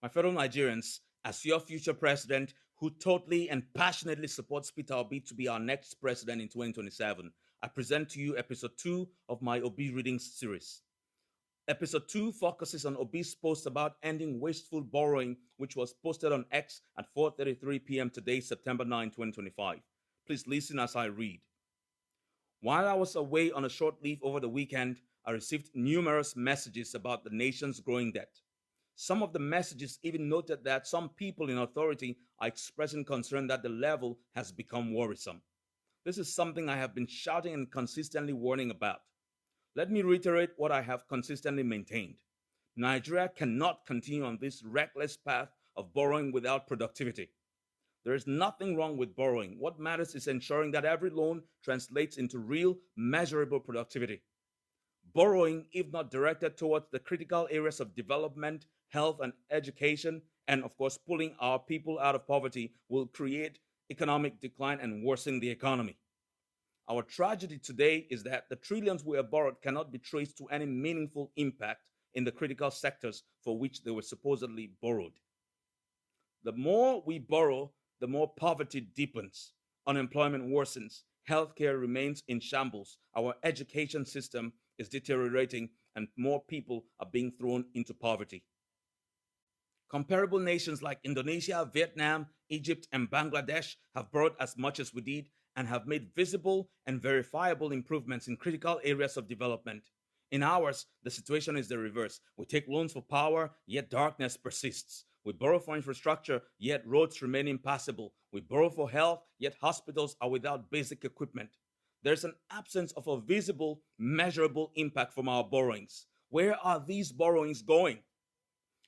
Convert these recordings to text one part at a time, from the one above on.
My fellow Nigerians, as your future president who totally and passionately supports Peter Obi to be our next president in 2027, I present to you episode 2 of my Obi readings series. Episode 2 focuses on Obi's post about ending wasteful borrowing, which was posted on X at 4:33 p.m. today, September 9, 2025. Please listen as I read. While I was away on a short leave over the weekend, I received numerous messages about the nation's growing debt. Some of the messages even noted that some people in authority are expressing concern that the level has become worrisome. This is something I have been shouting and consistently warning about. Let me reiterate what I have consistently maintained. Nigeria cannot continue on this reckless path of borrowing without productivity. There is nothing wrong with borrowing. What matters is ensuring that every loan translates into real, measurable productivity. Borrowing, if not directed towards the critical areas of development, health, and education, and of course, pulling our people out of poverty, will create economic decline and worsen the economy. Our tragedy today is that the trillions we have borrowed cannot be traced to any meaningful impact in the critical sectors for which they were supposedly borrowed. The more we borrow, the more poverty deepens, unemployment worsens, healthcare remains in shambles, our education system is deteriorating, and more people are being thrown into poverty. Comparable nations like Indonesia, Vietnam, Egypt, and Bangladesh have borrowed as much as we did and have made visible and verifiable improvements in critical areas of development. In ours, the situation is the reverse. We take loans for power, yet darkness persists. We borrow for infrastructure, yet roads remain impassable. We borrow for health, yet hospitals are without basic equipment. There's an absence of a visible, measurable impact from our borrowings. Where are these borrowings going?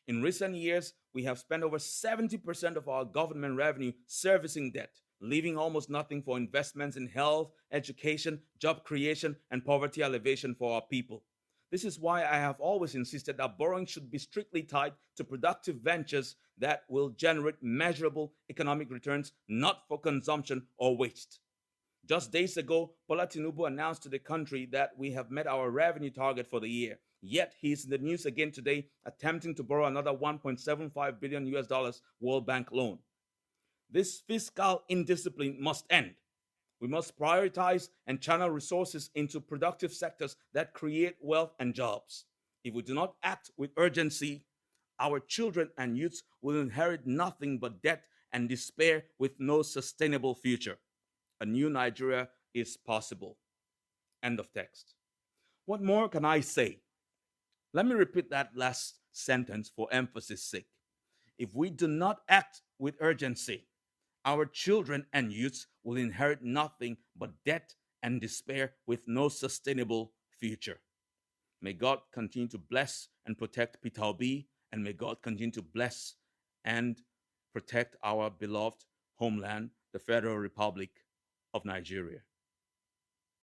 In recent years, we have spent over 70% of our government revenue servicing debt, leaving almost nothing for investments in health, education, job creation, and poverty alleviation for our people. This is why I have always insisted that borrowing should be strictly tied to productive ventures that will generate measurable economic returns, not for consumption or waste. Just days ago, Bola Tinubu announced to the country that we have met our revenue target for the year. Yet he is in the news again today, attempting to borrow another 1.75 billion US dollars World Bank loan. This fiscal indiscipline must end. We must prioritize and channel resources into productive sectors that create wealth and jobs. If we do not act with urgency, our children and youths will inherit nothing but debt and despair with no sustainable future. A new Nigeria is possible. End of text. What more can I say? Let me repeat that last sentence for emphasis' sake. If we do not act with urgency, our children and youths will inherit nothing but debt and despair with no sustainable future. May God continue to bless and protect Peter Obi, and may God continue to bless and protect our beloved homeland, the Federal Republic of Nigeria.